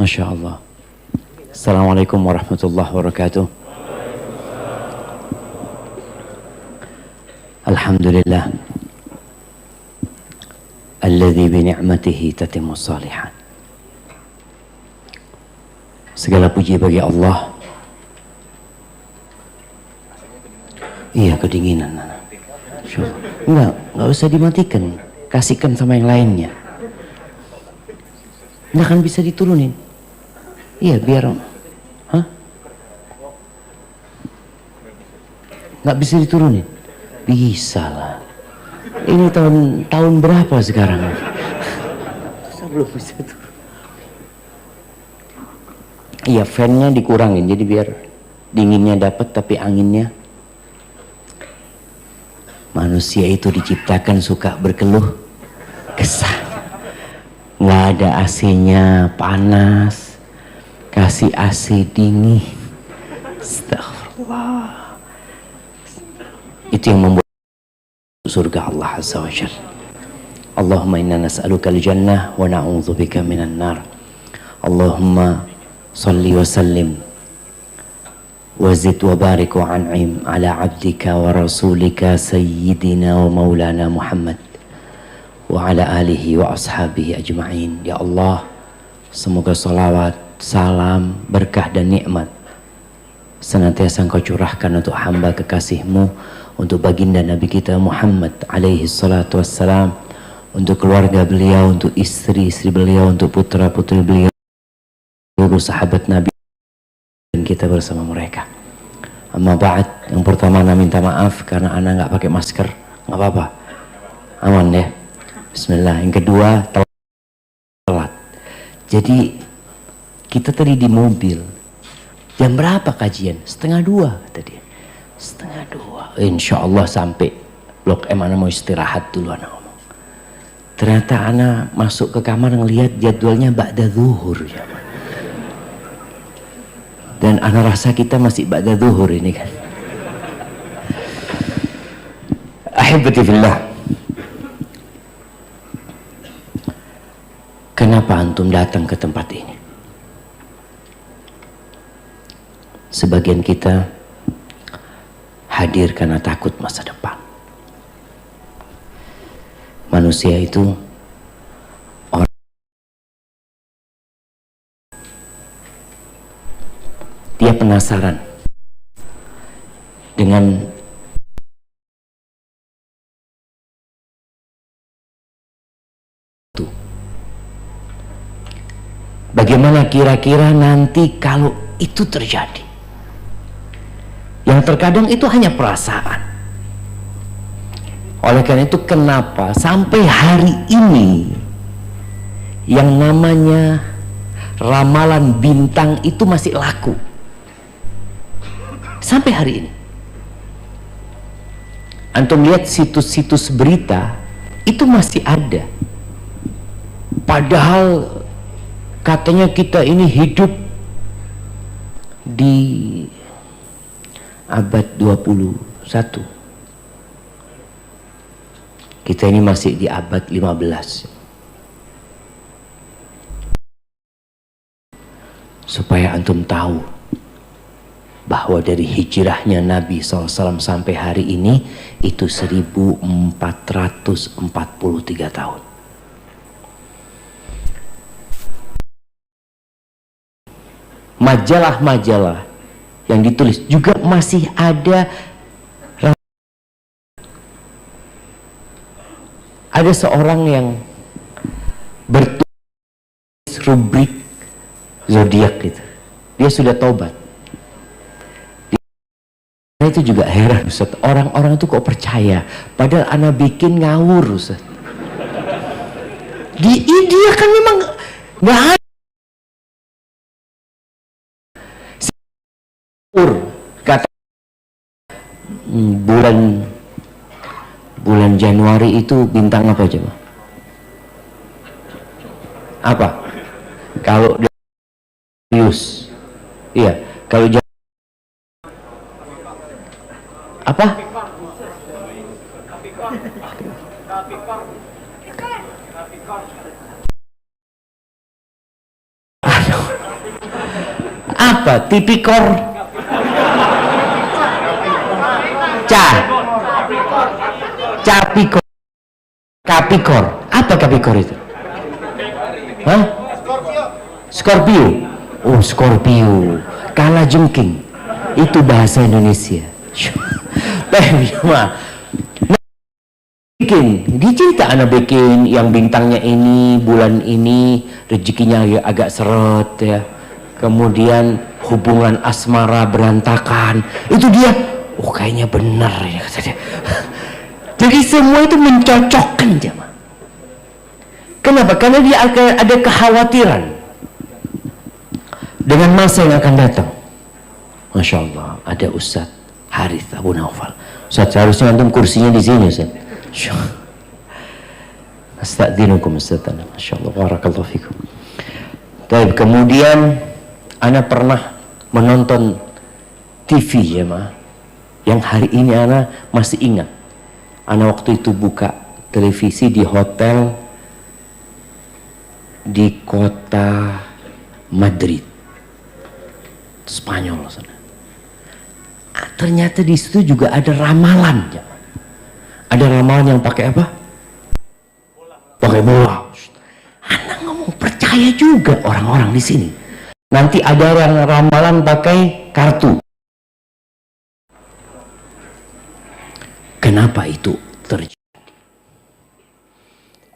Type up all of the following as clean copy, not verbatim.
Masya Allah. Assalamualaikum warahmatullahi wabarakatuh. Alhamdulillah alladzi bi ni'matihi tatimmu shalihat. Segala puji bagi Allah. Iya, kedinginan. Enggak usah dimatikan. Kasihkan sama yang lainnya. Nggak akan bisa diturunin. Iya, biar nggak bisa diturunin. Bisa lah. Ini tahun berapa sekarang? Saya belum bisa turun. Iya, fan-nya dikurangin jadi biar dinginnya dapat tapi anginnya. Manusia itu diciptakan suka berkeluh kesah. Nggak ada AC-nya panas, kasih AC dingin. Astagfirullah. Itu yang membuat surga Allah Azza wa Jalla. Allahumma inna nas'aluka al-jannah wa na'udzubika minan nar. Allahumma salli wa sallim wa zid wa barik wa an'im ala abdika wa rasulika sayyidina wa maulana Muhammad wa ala alihi wa ashabihi ajma'in. Ya Allah, semoga salawat, salam, berkah dan nikmat senantiasa Engkau curahkan untuk hamba kekasih-Mu, untuk baginda Nabi kita Muhammad alaihi salatu wassalam, untuk keluarga beliau, untuk istri-istri beliau, untuk putra-putri beliau, seluruh sahabat Nabi dan kita bersama mereka. Amma ba'd, yang pertama ana minta maaf karena ana nggak pakai masker. Nggak apa-apa, aman ya. Bismillah. Yang kedua, telat. Jadi kita tadi di mobil. Jam berapa kajian? 1:30 kata dia. 1:30. Insya Allah sampai Blok M. Ana mau istirahat dulu, ana ngomong. Ternyata ana masuk ke kamar ngelihat jadwalnya ba'da zuhur ya. Dan ana rasa kita masih ba'da zuhur ini kan. Ahibati fillah. Kenapa antum datang ke tempat ini? Sebagian kita hadir karena takut masa depan. Manusia itu orang dia penasaran dengan bagaimana kira-kira nanti kalau itu terjadi. Yang terkadang itu hanya perasaan. Oleh karena itu kenapa sampai hari ini yang namanya ramalan bintang itu masih laku. Sampai hari ini. Antum lihat situs-situs berita itu masih ada. Padahal katanya kita ini hidup di abad 21. Kita ini masih di abad 15. Supaya antum tahu bahwa dari hijrahnya Nabi SAW sampai hari ini itu 1443 tahun. Majalah-majalah yang ditulis juga masih ada. Ada seorang yang bertulis rubrik zodiak gitu. Dia sudah taubat. Itu juga heran Ustaz, orang-orang itu kok percaya padahal ana bikin ngawur Ustaz. Di India kan memang nggak ada. Kata bulan Januari itu bintang apa coba? Apa? Kalau Aquarius, iya. Kalau apa? Apa? Tipikor? Capikor? Kapikor? Apa kapikor itu? Hah? Scorpio. Oh, Scorpio. Kala jengking. Itu bahasa Indonesia. Dia cerita anak bikin yang bintangnya ini, bulan ini rezekinya agak seret ya. Kemudian hubungan asmara berantakan. Itu dia, oh kayaknya benar ya kata dia. Jadi semua itu mencocokkan jemaah. Kenapa? Karena dia akan ada kekhawatiran dengan masa yang akan datang. Masya Allah, ada Ustadz Harith Abu Naufal. Ustadz, seharusnya antum kursinya di sini Ustadz. Astagfirullahaladzim Ustadz. Masya Allah, barakallahu fikum. Tapi kemudian ana pernah menonton TV jemaah, yang hari ini ana masih ingat. Ana waktu itu buka televisi di hotel di kota Madrid, Spanyol sana. Ternyata di situ juga ada ramalan. Ada ramalan yang pakai apa? Pakai bola. Anak ngomong percaya juga orang-orang di sini. Nanti ada ramalan pakai kartu. Kenapa itu terjadi?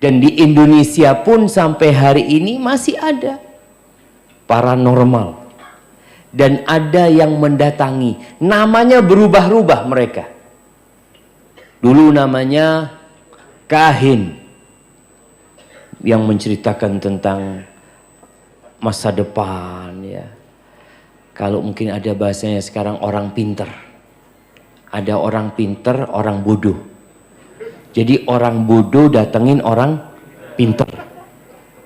Dan di Indonesia pun sampai hari ini masih ada paranormal. Dan ada yang mendatangi. Namanya berubah-ubah mereka. Dulu namanya kahin, yang menceritakan tentang masa depan ya. Kalau mungkin ada bahasanya sekarang orang pinter. Ada orang pinter, orang bodoh. Jadi orang bodoh datengin orang pinter.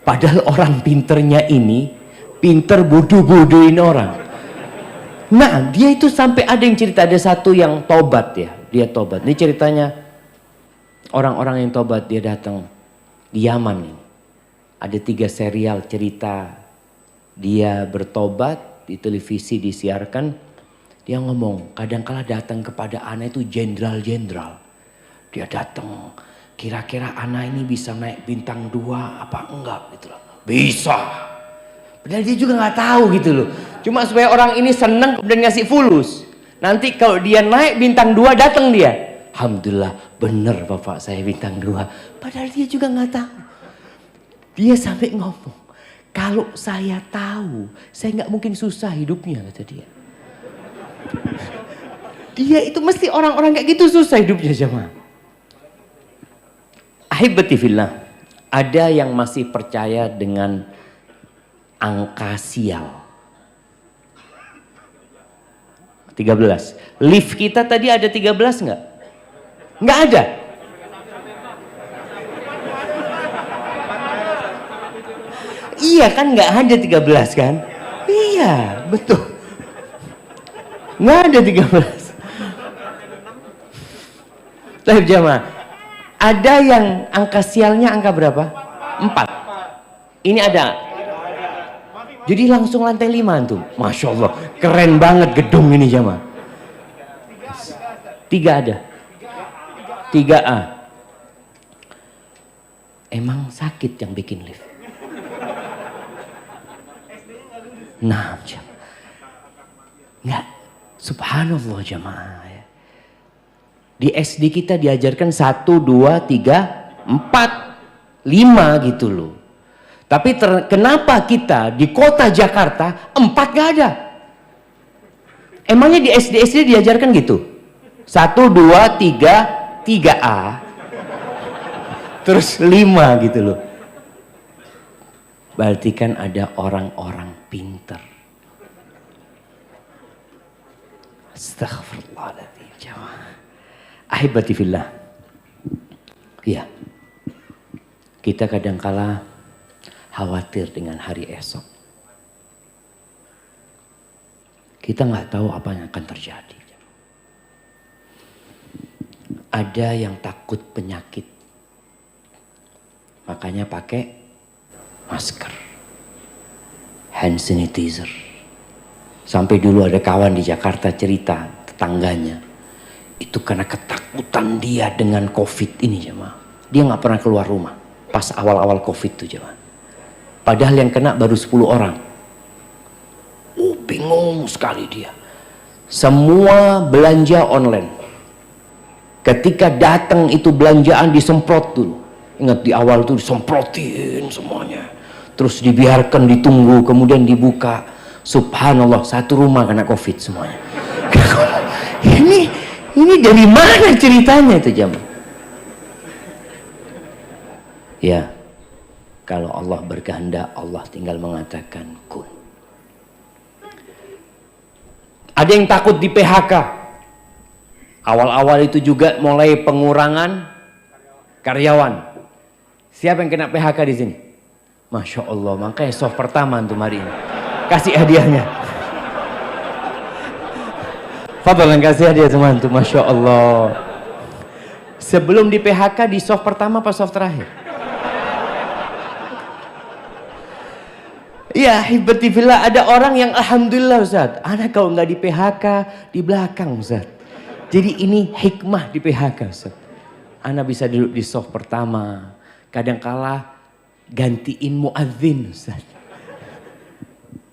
Padahal orang pinternya ini pinter bodoh-bodohin orang. Nah, dia itu sampai ada yang cerita, ada satu yang tobat ya. Dia tobat. Ini ceritanya orang-orang yang tobat, dia datang di Yaman ini. Ada 3 serial cerita dia bertobat, di televisi disiarkan. Dia ngomong, kadangkala datang kepada ana itu jenderal-jenderal. Dia datang, kira-kira ana ini bisa naik bintang 2 apa enggak gitu loh. Bisa. Padahal dia juga nggak tahu gitu loh. Cuma supaya orang ini seneng dan ngasih fulus. Nanti kalau dia naik bintang 2 datang dia. Alhamdulillah bener bapak saya bintang 2. Padahal dia juga nggak tahu. Dia sampai ngomong, kalau saya tahu, saya nggak mungkin susah hidupnya kata dia. Dia itu mesti orang-orang kayak gitu susah hidupnya jemaah. Ahibati fillah, ada yang masih percaya dengan angka sial. 13. Lift kita tadi ada 13 nggak? Nggak ada. Iya kan nggak ada 13 kan? Iya betul. Nggak ada 13. Tapi jamaah, ada yang angka sialnya angka berapa? 4. Ini ada. Jadi langsung lantai 5 tuh. Masya Allah, keren banget gedung ini jamaah. 3 ada. 3A. Emang sakit yang bikin lift. Nah, enggak. Subhanallah jamaah ya. Di SD kita diajarkan 1, 2, 3, 4, 5 gitu loh. Tapi kenapa kita di kota Jakarta 4 gak ada? Emangnya di SD diajarkan gitu? 1, 2, 3, 3A. Terus 5 gitu loh. Berarti kan ada orang-orang pinter. Astaghfirullahaladzim. Ahibati fillah. Iya. Kita kadangkala khawatir dengan hari esok. Kita nggak tahu apa yang akan terjadi. Ada yang takut penyakit. Makanya pakai masker, hand sanitizer. Sampai dulu ada kawan di Jakarta cerita, tetangganya itu karena ketakutan dia dengan COVID ini jemaah. Dia nggak pernah keluar rumah pas awal-awal COVID itu jemaah. Padahal yang kena baru 10 orang. Bingung sekali dia. Semua belanja online. Ketika datang itu belanjaan disemprot dulu. Ingat di awal itu disemprotin semuanya. Terus dibiarkan ditunggu, kemudian dibuka. Subhanallah, satu rumah kena COVID semuanya. Ini dari mana ceritanya itu jemaah? Ya, kalau Allah berkehendak, Allah tinggal mengatakan kun. Ada yang takut di PHK. Awal-awal itu juga mulai pengurangan karyawan. Siapa yang kena PHK di sini? Masya Allah, makanya soft pertama untuk hari ini. Kasih hadiahnya. Fadlan kasih hadiah teman-teman, Masya Allah. Sebelum di PHK di soft pertama apa soft terakhir? Ya, hibatifillah, ada orang yang alhamdulillah Ustaz, anak kalau nggak di PHK di belakang Ustaz. Jadi ini hikmah di PHK Ustaz. Anak bisa duduk di soft pertama, kadangkala gantiin muadzin Ustaz.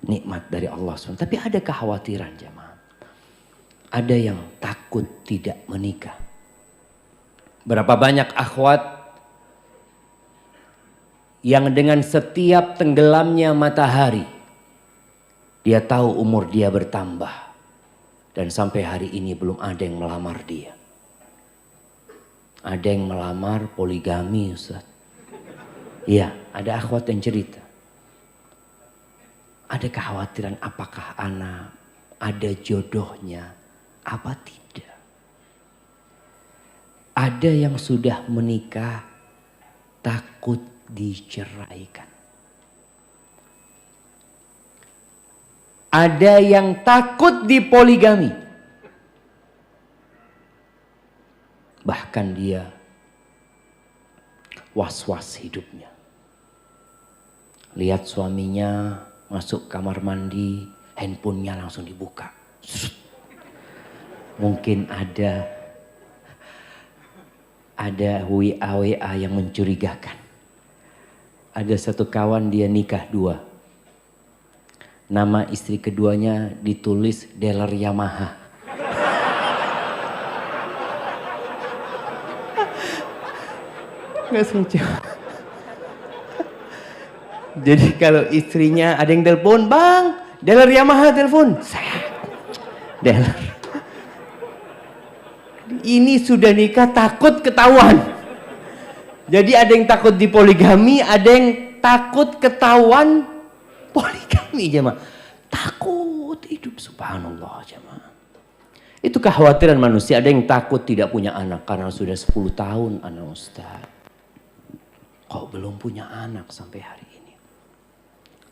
Nikmat dari Allah SWT. Tapi ada kekhawatiran jemaah. Ada yang takut tidak menikah. Berapa banyak akhwat yang dengan setiap tenggelamnya matahari dia tahu umur dia bertambah dan sampai hari ini belum ada yang melamar dia. Ada yang melamar poligami Ustaz. Iya, ada akhwat yang cerita. Ada kekhawatiran apakah anak ada jodohnya apa tidak. Ada yang sudah menikah takut diceraikan. Ada yang takut dipoligami. Bahkan dia was-was hidupnya. Lihat suaminya masuk kamar mandi, handphonenya langsung dibuka. Mungkin ada WA yang mencurigakan. Ada satu kawan dia nikah 2. Nama istri keduanya ditulis dealer Yamaha. Gak lucu. Jadi kalau istrinya ada yang telepon, bang, dealer Yamaha telepon. Dealer. Ini sudah nikah takut ketahuan. Jadi ada yang takut dipoligami, ada yang takut ketahuan poligami jemaah. Takut hidup subhanallah jemaah. Itu kekhawatiran manusia. Ada yang takut tidak punya anak karena sudah 10 tahun anak Ustaz. Kok belum punya anak sampai hari ini?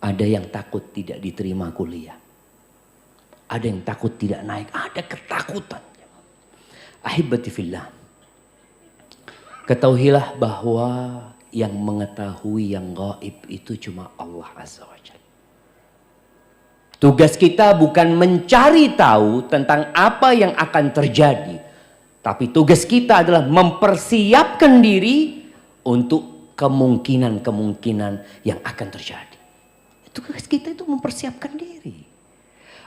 Ada yang takut tidak diterima kuliah. Ada yang takut tidak naik. Ada ketakutan. Ahibati fillah. Ketahuilah bahwa yang mengetahui yang gaib itu cuma Allah Azza wa Jalla. Tugas kita bukan mencari tahu tentang apa yang akan terjadi. Tapi tugas kita adalah mempersiapkan diri untuk kemungkinan-kemungkinan yang akan terjadi. Tugas kita itu mempersiapkan diri.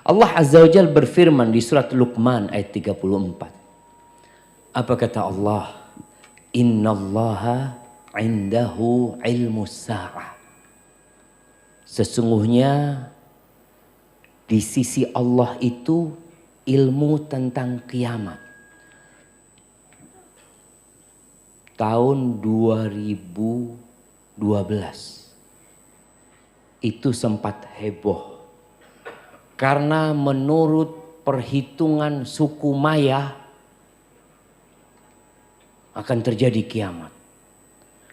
Allah Azza wa Jalla berfirman di surat Luqman ayat 34. Apa kata Allah? Innallaha indahu ilmu sa'ah. Sesungguhnya di sisi Allah itu ilmu tentang kiamat. Tahun 2012 itu sempat heboh. Karena menurut perhitungan suku Maya akan terjadi kiamat.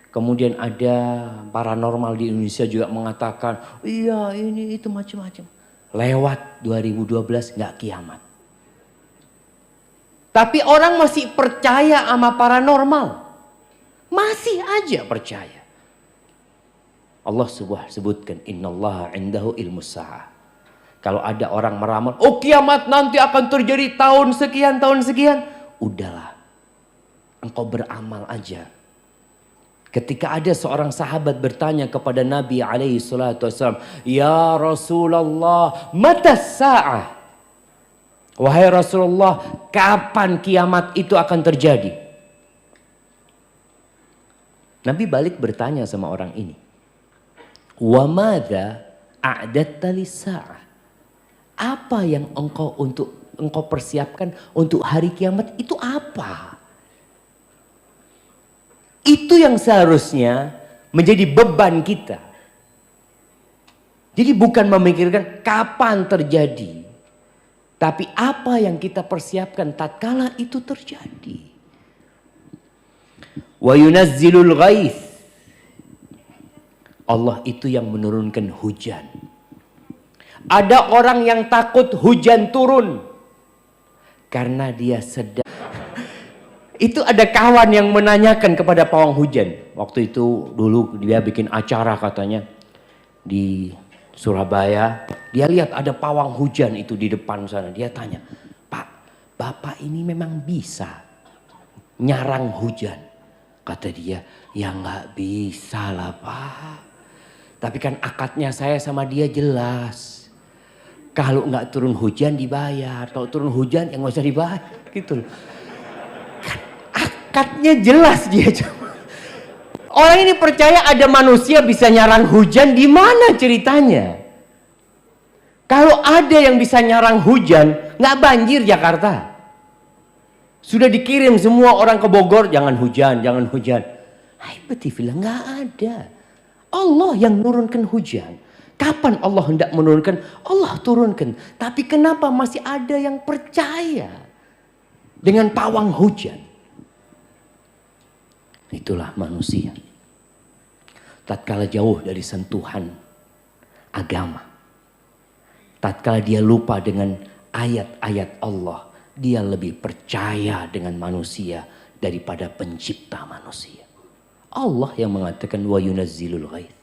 Kemudian ada paranormal di Indonesia juga mengatakan, iya ini itu macam-macam. Lewat 2012 nggak kiamat. Tapi orang masih percaya sama paranormal. Masih aja percaya. Allah sebutkan, innallaha indahu ilmu sa'ah. Kalau ada orang meramal, oh kiamat nanti akan terjadi tahun sekian, tahun sekian. Udahlah, engkau beramal aja. Ketika ada seorang sahabat bertanya kepada Nabi alaihi salatu wassalam, ya Rasulullah, mata sa'ah? Wahai Rasulullah, kapan kiamat itu akan terjadi? Nabi balik bertanya sama orang ini, wa madza a'datta lis-sa'ah? Apa yang engkau persiapkan untuk hari kiamat itu apa? Itu yang seharusnya menjadi beban kita. Jadi bukan memikirkan kapan terjadi, tapi apa yang kita persiapkan tatkala itu terjadi. Wa yunazzilul ghaith. Allah itu yang menurunkan hujan. Ada orang yang takut hujan turun karena dia sedang. Itu ada kawan yang menanyakan kepada pawang hujan. Waktu itu dulu dia bikin acara katanya di Surabaya. Dia lihat ada pawang hujan itu di depan sana. Dia tanya, Pak, Bapak ini memang bisa nyarang hujan? Kata dia, ya nggak bisa lah Pak. Tapi kan akadnya saya sama dia jelas. Kalau nggak turun hujan dibayar. Kalau turun hujan ya nggak usah dibayar. Gitu loh. Kan akadnya jelas dia. Orang ini percaya ada manusia bisa nyarang hujan. Di mana ceritanya? Kalau ada yang bisa nyarang hujan, nggak banjir Jakarta. Sudah dikirim semua orang ke Bogor, jangan hujan, jangan hujan. Bilang nggak ada. Allah yang menurunkan hujan. Kapan Allah hendak menurunkan? Allah turunkan. Tapi kenapa masih ada yang percaya dengan pawang hujan? Itulah manusia. Tatkala jauh dari sentuhan agama. Tatkala dia lupa dengan ayat-ayat Allah. Dia lebih percaya dengan manusia daripada pencipta manusia. Allah yang mengatakan wa yunazzilul ghaith.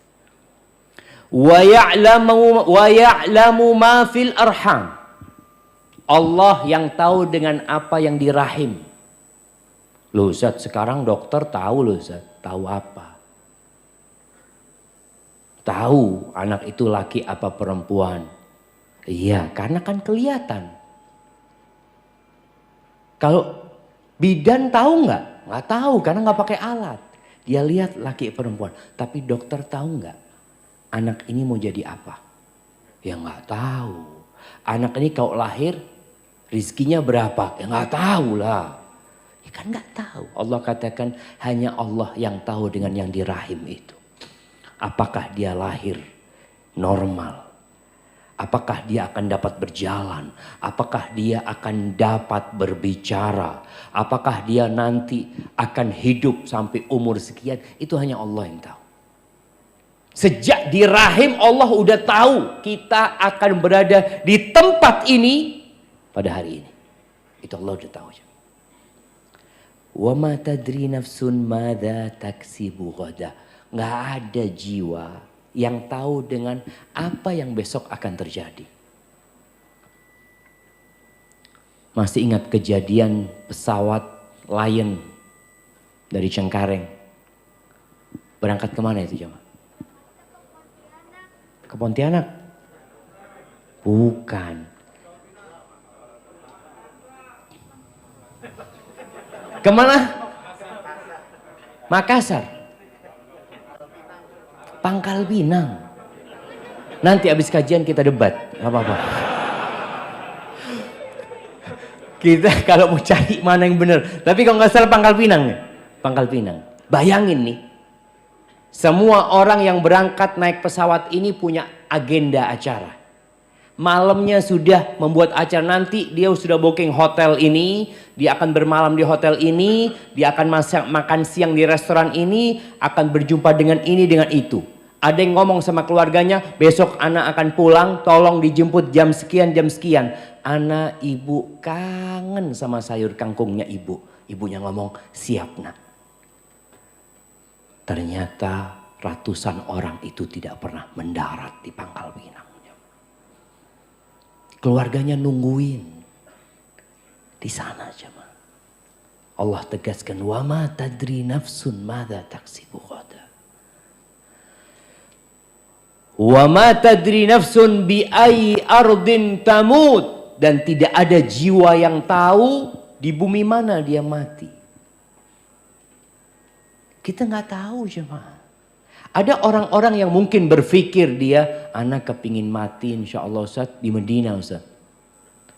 Wa ya'lamu ma fil arham. Allah yang tahu dengan apa yang di rahim. Loh Ustaz, sekarang dokter tahu loh Ustaz. Tahu apa? Tahu anak itu laki apa perempuan. Iya, karena kan kelihatan. Kalau bidan tahu nggak? Nggak tahu karena nggak pakai alat. Dia lihat laki perempuan. Tapi dokter tahu nggak? Anak ini mau jadi apa? Ya nggak tahu. Anak ini kalau lahir rizkinya berapa? Ya nggak tahu lah. Ya kan nggak tahu. Allah katakan hanya Allah yang tahu dengan yang di rahim itu. Apakah dia lahir normal? Apakah dia akan dapat berjalan? Apakah dia akan dapat berbicara? Apakah dia nanti akan hidup sampai umur sekian? Itu hanya Allah yang tahu. Sejak di rahim Allah udah tahu kita akan berada di tempat ini pada hari ini. Itu Allah udah tahu. Wa ma tadri nafsun madza taksibu ghada. Nggak ada jiwa yang tahu dengan apa yang besok akan terjadi. Masih ingat kejadian pesawat Lion dari Cengkareng berangkat kemana itu jemaah? Ke Pontianak? Bukan. Kemana? Makassar. Pangkal Pinang. Nanti habis kajian kita debat, nggak apa-apa. Kita kalau mau cari mana yang benar. Tapi kalau nggak salah Pangkal Pinang nih. Pangkal Pinang. Bayangin nih. Semua orang yang berangkat naik pesawat ini punya agenda acara. Malamnya sudah membuat acara, nanti dia sudah booking hotel ini, dia akan bermalam di hotel ini, dia akan makan siang di restoran ini, akan berjumpa dengan ini dengan itu. Ada yang ngomong sama keluarganya, besok anak akan pulang, tolong dijemput jam sekian, jam sekian. Anak ibu kangen sama sayur kangkungnya ibu. Ibunya ngomong, siap nak. Ternyata ratusan orang itu tidak pernah mendarat di Pangkal Pinang. Keluarganya nungguin. Di sana jemaah. Allah tegaskan, wa ma tadri nafsun madza taksibu ghadan. Wa ma tadri nafsun bi ayyi ardin tamut, dan tidak ada jiwa yang tahu di bumi mana dia mati. Kita nggak tahu jemaah. Ada orang-orang yang mungkin berpikir dia, anak kepingin mati insya Allah Ustaz di Medina Ustaz.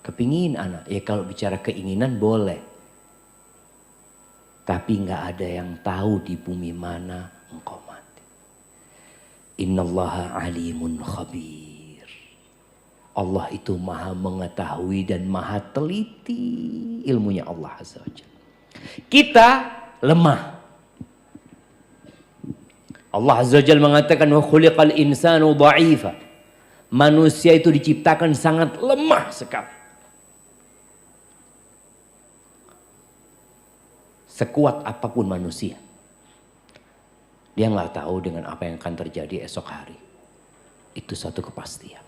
Kepingin anak, ya kalau bicara keinginan boleh. Tapi nggak ada yang tahu di bumi mana engkau mati. Innallaha alimun khabir. Allah itu maha mengetahui dan maha teliti ilmunya Allah Azza wa Jalla. Kita lemah. Allah Azza wa Jalla mengatakan wa khuliqal insanu dha'ifa. Manusia itu diciptakan sangat lemah sekali. Sekuat apapun manusia, dia nggak tahu dengan apa yang akan terjadi esok hari. Itu satu kepastian.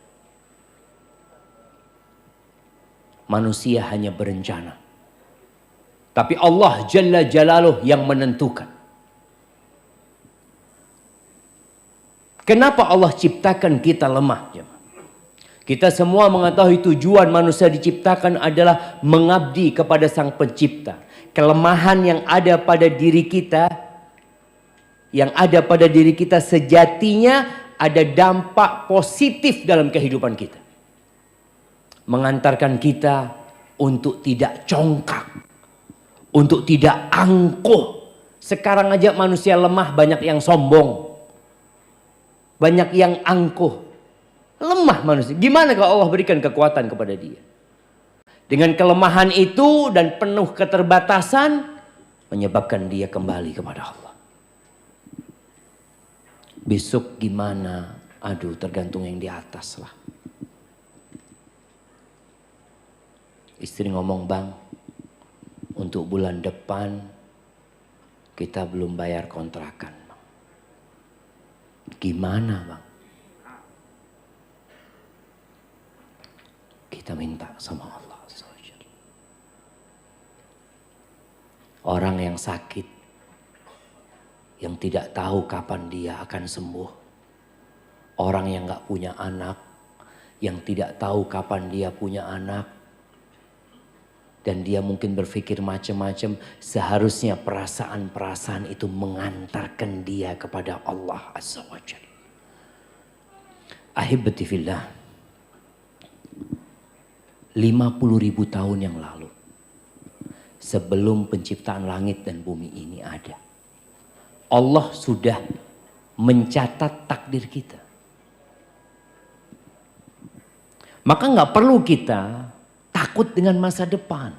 Manusia hanya berencana. Tapi Allah Jalla Jalaluh yang menentukan. Kenapa Allah ciptakan kita lemah? Kita semua mengetahui tujuan manusia diciptakan adalah mengabdi kepada Sang Pencipta. Kelemahan yang ada pada diri kita, sejatinya ada dampak positif dalam kehidupan kita. Mengantarkan kita untuk tidak congkak, untuk tidak angkuh. Sekarang aja manusia lemah, banyak yang sombong, banyak yang angkuh. Lemah manusia. Gimana kalau Allah berikan kekuatan kepada dia? Dengan kelemahan itu dan penuh keterbatasan, menyebabkan dia kembali kepada Allah. Besok gimana? Aduh, tergantung yang di atas lah. Istri ngomong, bang, untuk bulan depan kita belum bayar kontrakan. Gimana bang? Kita minta sama Allah. Orang yang sakit, yang tidak tahu kapan dia akan sembuh. Orang yang gak punya anak, yang tidak tahu kapan dia punya anak. Dan dia mungkin berpikir macam-macam. Seharusnya perasaan-perasaan itu mengantarkan dia kepada Allah Azza wa Jalla. Ahibati fillah. 50.000 tahun yang lalu, sebelum penciptaan langit dan bumi ini ada, Allah sudah mencatat takdir kita. Maka nggak perlu kita takut dengan masa depan.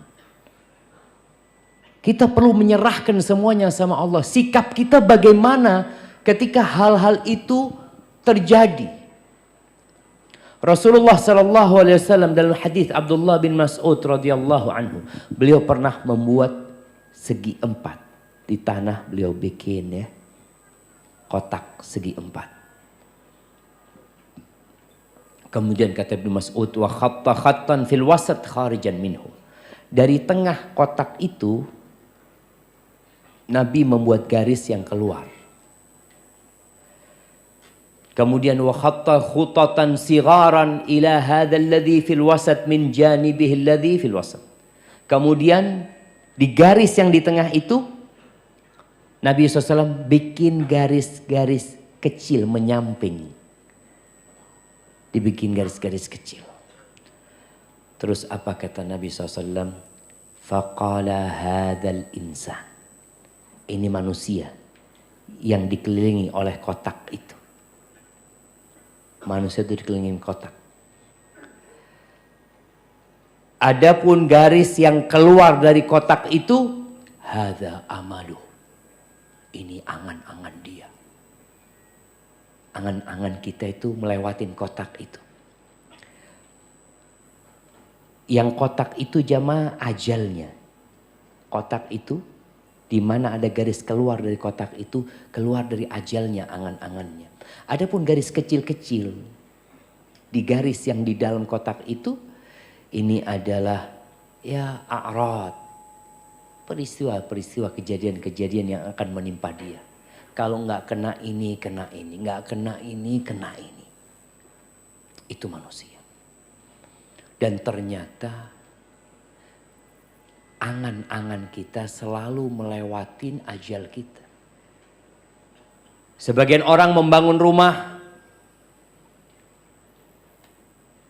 Kita perlu menyerahkan semuanya sama Allah. Sikap kita bagaimana ketika hal-hal itu terjadi? Rasulullah sallallahu alaihi wasallam dalam hadis Abdullah bin Mas'ud radhiyallahu anhu, beliau pernah membuat segi 4 di tanah, beliau bikin ya kotak segi 4. Kemudian kata Ibnu Mas'ud, wa khatta khattan fil wasat kharijan minhu. Dari tengah kotak itu Nabi membuat garis yang keluar. Kemudian wa khatta khutatan sigharan ila hadzal ladzi fil wasat min janibihi alladzi fil wasat. Kemudian di garis yang di tengah itu Nabi SAW bikin garis-garis kecil menyamping. Dibikin garis-garis kecil. Terus apa kata Nabi SAW? Faqala hadzal insan. Ini manusia yang dikelilingi oleh kotak itu. Manusia itu dikelilingi kotak. Adapun garis yang keluar dari kotak itu, hadza amaluh. Ini angan-angan dia. Angan-angan kita itu melewatin kotak itu. Yang kotak itu jamaah ajalnya. Kotak itu di mana ada garis keluar dari kotak itu, keluar dari ajalnya angan-angannya. Adapun garis kecil-kecil di garis yang di dalam kotak itu Ini adalah ya a'rad, peristiwa-peristiwa, kejadian-kejadian yang akan menimpa dia. Kalau nggak kena ini, kena ini. Nggak kena ini, kena ini. Itu manusia. Dan ternyata angan-angan kita selalu melewatin ajal kita. Sebagian orang membangun rumah,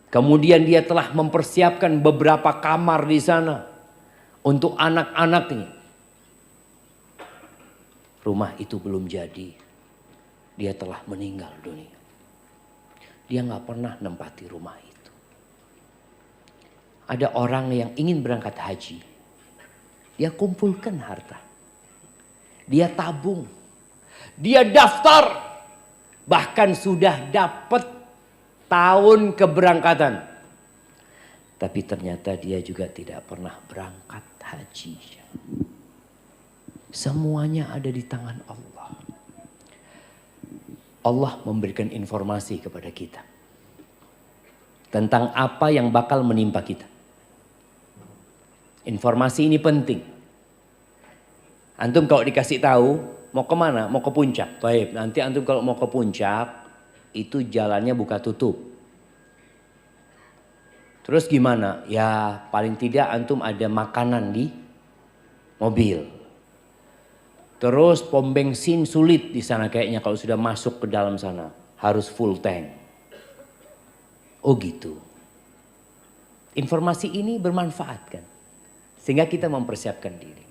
kemudian dia telah mempersiapkan beberapa kamar di sana untuk anak-anaknya. Rumah itu belum jadi, dia telah meninggal dunia. Dia nggak pernah nempati rumah itu. Ada orang yang ingin berangkat haji, dia kumpulkan harta, dia tabung, dia daftar, bahkan sudah dapat tahun keberangkatan. Tapi ternyata dia juga tidak pernah berangkat haji. Semuanya ada di tangan Allah. Allah memberikan informasi kepada kita tentang apa yang bakal menimpa kita. Informasi ini penting. Antum kalau dikasih tahu mau kemana? Mau ke puncak. Baik, nanti antum kalau mau ke puncak itu jalannya buka tutup. Terus gimana? Ya paling tidak antum ada makanan di mobil. Terus pom bensin sulit di sana kayaknya kalau sudah masuk ke dalam sana. Harus full tank. Oh gitu. Informasi ini bermanfaat kan? Sehingga kita mempersiapkan diri.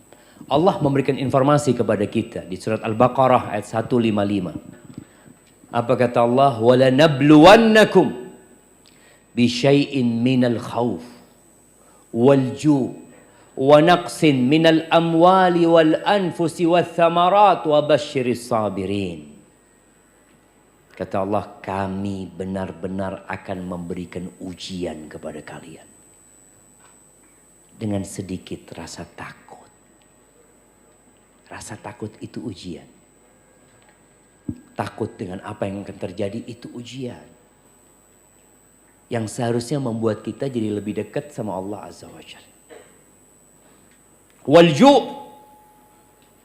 Allah memberikan informasi kepada kita di surat Al-Baqarah ayat 155. Apa kata Allah? وَلَنَبْلُوَنَّكُمْ بِشَيْءٍ مِّنَ الْخَوْفِ وَالْجُوعِ وَنَقْصٍ مِّنَ الْأَمْوَالِ وَالْأَنْفُسِ وَالثَّمَرَاتِ وَبَشِّرِ الصَّابِرِينَ. Kata Allah, kami benar-benar akan memberikan ujian kepada kalian. Dengan sedikit rasa takut. Rasa takut itu ujian. Takut dengan apa yang akan terjadi itu ujian. Yang seharusnya membuat kita jadi lebih dekat sama Allah Azza wa Jalla. Walju'.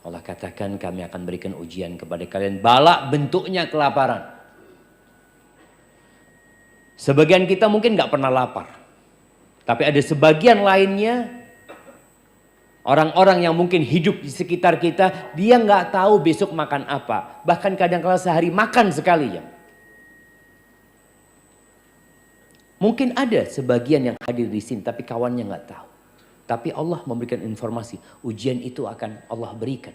Allah katakan kami akan berikan ujian kepada kalian. Bala bentuknya kelaparan. Sebagian kita mungkin gak pernah lapar. Tapi ada sebagian lainnya, orang-orang yang mungkin hidup di sekitar kita, dia nggak tahu besok makan apa. Bahkan kadang-kala sehari makan sekali ya. Mungkin ada sebagian yang hadir di sini, tapi kawannya nggak tahu. Tapi Allah memberikan informasi, ujian itu akan Allah berikan.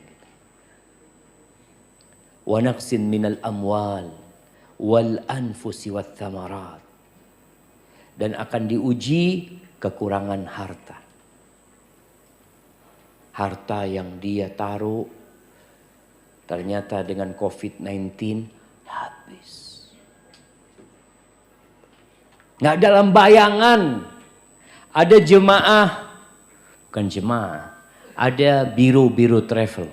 Wa naqsin minal amwal wal anfusi wath thamarat. Dan akan diuji kekurangan harta. Harta yang dia taruh ternyata dengan COVID-19 habis. Nggak dalam bayangan ada jemaah, bukan jemaah, ada biro-biro travel.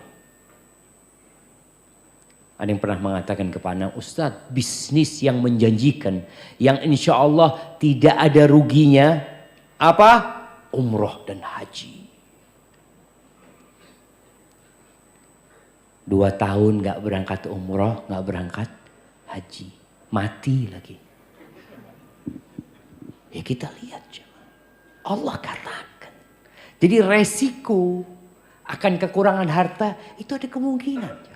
Ada yang pernah mengatakan kepada Ustadz, bisnis yang menjanjikan, yang insya Allah tidak ada ruginya, apa? Umroh dan haji. 2 tahun gak berangkat umroh, gak berangkat haji. Mati lagi. Ya kita lihat jemaah. Allah katakan. Jadi resiko akan kekurangan harta itu ada kemungkinan.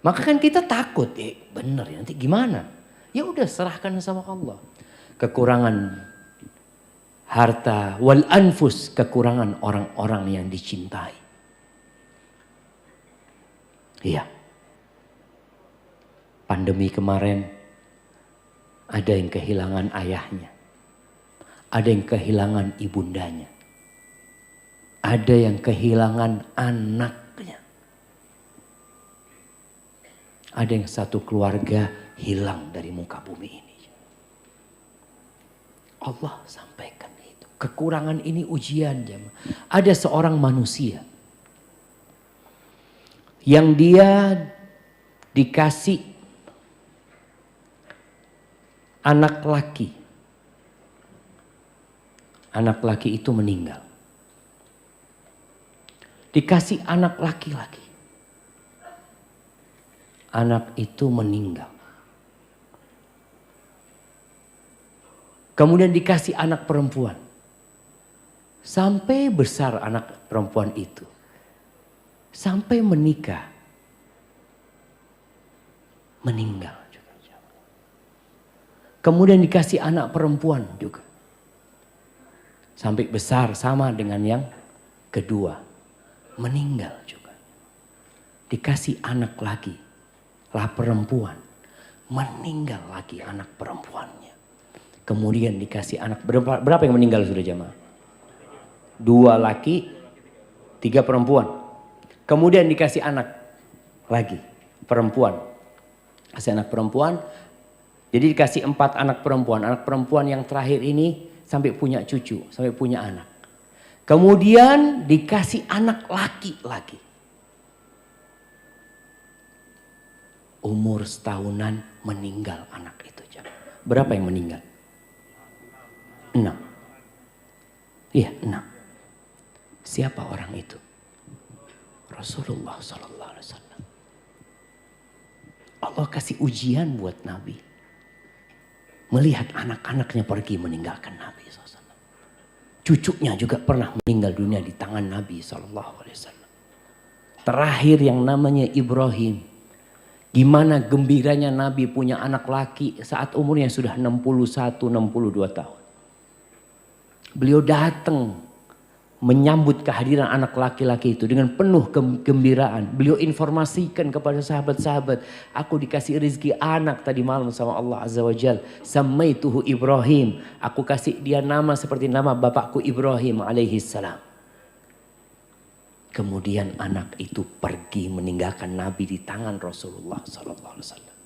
Maka kan kita takut, bener ya nanti gimana? Ya udah serahkan sama Allah. Kekurangan harta wal anfus, kekurangan orang-orang yang dicintai. Iya. Pandemi kemarin ada yang kehilangan ayahnya. Ada yang kehilangan ibundanya. Ada yang kehilangan anaknya. Ada yang satu keluarga hilang dari muka bumi ini. Allah sampaikan itu. Kekurangan ini ujian jemaah. Ada seorang manusia yang dia dikasih anak laki. anak laki itu meninggal. Dikasih anak laki-laki. Anak itu meninggal. Kemudian dikasih anak perempuan. Sampai besar anak perempuan itu. Sampai menikah. Meninggal juga. Kemudian dikasih anak perempuan juga. Sampai besar sama dengan yang kedua. Meninggal juga. Dikasih anak lagi. Lah perempuan. Meninggal lagi anak perempuannya. Kemudian dikasih anak. Berapa yang meninggal sudah jamaah? 2 laki, 3 perempuan. Kemudian dikasih anak lagi. Perempuan. Kasih anak perempuan. Jadi dikasih 4 anak perempuan. Anak perempuan yang terakhir ini sampai punya cucu. Sampai punya anak. Kemudian dikasih anak laki lagi. Umur setahunan meninggal anak itu. Berapa yang meninggal? 6. Iya 6. Siapa orang itu? Rasulullah Sallallahu Alaihi Wasallam. Allah kasih ujian buat Nabi. Melihat anak-anaknya pergi meninggalkan Nabi SAW. Cucunya juga pernah meninggal dunia di tangan Nabi SAW. Terakhir yang namanya Ibrahim. Gimana gembiranya Nabi punya anak laki saat umurnya sudah 61-62 tahun. Beliau datang menyambut kehadiran anak laki-laki itu dengan penuh kegembiraan. Beliau informasikan kepada sahabat-sahabat, aku dikasih rezeki anak tadi malam sama Allah Azza wa Jal. Samaituhu Ibrahim. Aku kasih dia nama seperti nama bapakku Ibrahim alaihi salam. Kemudian anak itu pergi meninggalkan Nabi di tangan Rasulullah sallallahu alaihi wasallam.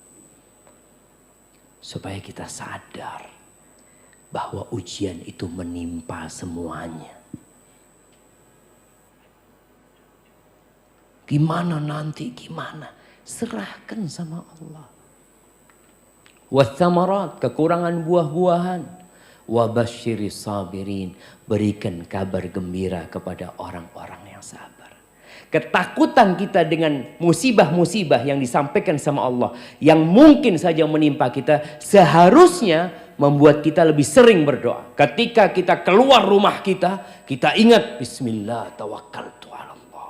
Supaya kita sadar bahwa ujian itu menimpa semuanya. Gimana nanti, gimana? Serahkan sama Allah. Wathamarat, kekurangan buah-buahan. Wabasyiris sabirin, berikan kabar gembira kepada orang-orang yang sabar. Ketakutan kita dengan musibah-musibah yang disampaikan sama Allah, yang mungkin saja menimpa kita, seharusnya membuat kita lebih sering berdoa. Ketika kita keluar rumah kita ingat Bismillah tawakkaltu ala Allah.